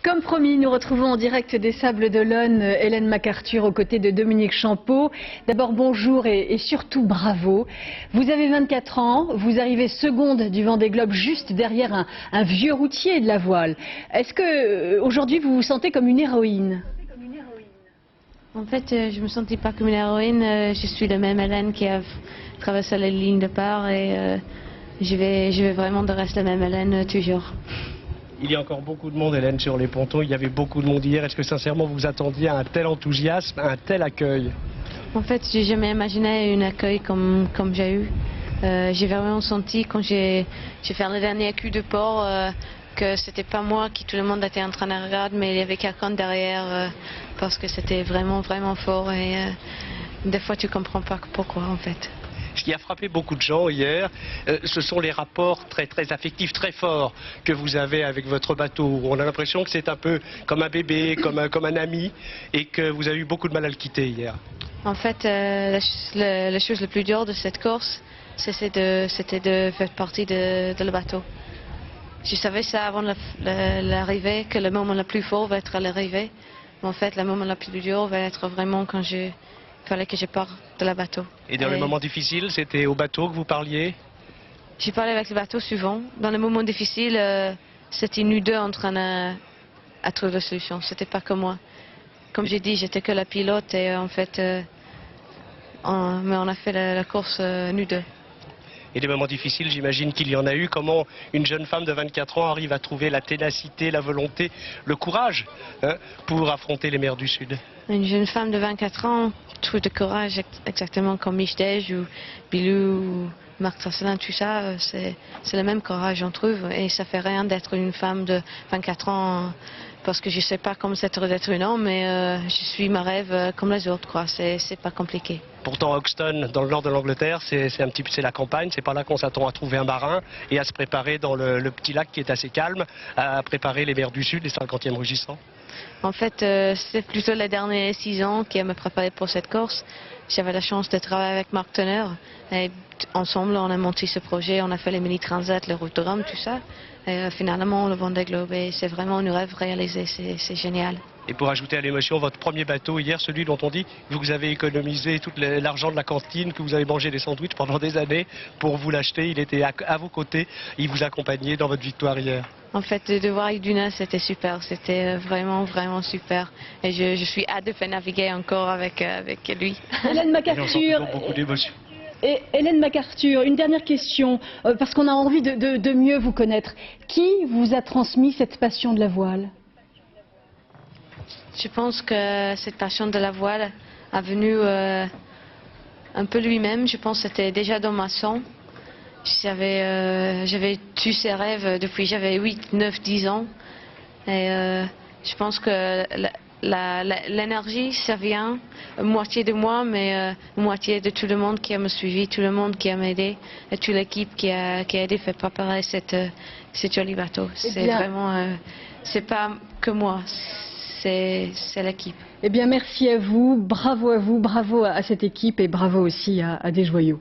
Comme promis, nous retrouvons en direct des Sables d'Olonne Hélène MacArthur aux côtés de Dominique Champeau. D'abord bonjour et surtout bravo. Vous avez 24 ans, vous arrivez seconde du Vendée Globe juste derrière un vieux routier de la voile. Est-ce que aujourd'hui vous vous sentez comme une héroïne? En fait, je me sentais pas comme une héroïne. Je suis la même Hélène qui a traversé la ligne de part et je vais vraiment rester la même Hélène toujours. Il y a encore beaucoup de monde, Hélène, sur les pontons. Il y avait beaucoup de monde hier. Est-ce que sincèrement vous vous attendiez à un tel enthousiasme, à un tel accueil? En fait, j'ai jamais imaginé un accueil comme j'ai eu. J'ai vraiment senti quand j'ai fait le dernier coup de port que c'était pas moi qui tout le monde était en train de regarder, mais il y avait quelqu'un derrière parce que c'était vraiment fort et des fois tu comprends pas pourquoi en fait. Ce qui a frappé beaucoup de gens hier, ce sont les rapports très affectifs, très forts que vous avez avec votre bateau. On a l'impression que c'est un peu comme un bébé, comme un ami, et que vous avez eu beaucoup de mal à le quitter hier. En fait, la chose la plus dure de cette course, c'était de faire partie de le bateau. Je savais ça avant l'arrivée, que le moment le plus fort va être à l'arrivée. Mais en fait, le moment le plus dur va être vraiment quand il fallait que je parte de la bateau. Et dans les moments difficiles, c'était au bateau que vous parliez? J'ai parlé avec le bateau souvent. Dans les moments difficiles, c'était nous deux en train de trouver la solution. C'était pas que moi. Comme j'ai dit, j'étais que la pilote et en fait, mais on a fait la course nous deux. Et des moments difficiles, j'imagine qu'il y en a eu. Comment une jeune femme de 24 ans arrive à trouver la ténacité, la volonté, le courage pour affronter les mers du Sud? Une jeune femme de 24 ans trouve le courage exactement comme Michel ou Bilou ou Marc Trasselin, tout ça, c'est le même courage on trouve et ça fait rien d'être une femme de 24 ans parce que je sais pas comment c'est d'être un homme mais je suis ma rêve comme les autres quoi, c'est pas compliqué. Pourtant, Hoxton, dans le nord de l'Angleterre, c'est la campagne. C'est pas là qu'on s'attend à trouver un marin et à se préparer dans le petit lac qui est assez calme, à préparer les mers du Sud, les 50e rugissants. En fait, c'est plutôt les derniers 6 ans qui me préparé pour cette course. J'avais la chance de travailler avec Marc Tonnerre et ensemble on a monté ce projet, on a fait les mini-transats, le route de Rome, tout ça. Et finalement le Vendée Globe, c'est vraiment un rêve réalisé, c'est génial. Et pour ajouter à l'émotion, votre premier bateau hier, celui dont on dit que vous avez économisé tout l'argent de la cantine, que vous avez mangé des sandwichs pendant des années pour vous l'acheter, il était à vos côtés, il vous accompagnait dans votre victoire hier. En fait, de voir Iduna, c'était super, c'était vraiment super. Et je suis hâte de faire naviguer encore avec lui. Hélène MacArthur. Beaucoup d'émotions. Et Hélène MacArthur, une dernière question, parce qu'on a envie de mieux vous connaître. Qui vous a transmis cette passion de la voile? Je pense que cette passion de la voile a venu un peu lui-même. Je pense que c'était déjà dans ma sang. J'avais eu ces rêves depuis j'avais 8, 9, 10 ans. Et je pense que l'énergie, ça vient moitié de moi, mais moitié de tout le monde qui m'a suivi, tout le monde qui m'a aidé, et toute l'équipe qui a aidé à faire préparer ce joli bateau. C'est vraiment, c'est pas que moi, c'est l'équipe. Eh bien, merci à vous, bravo à cette équipe et bravo aussi à Desjoyaux.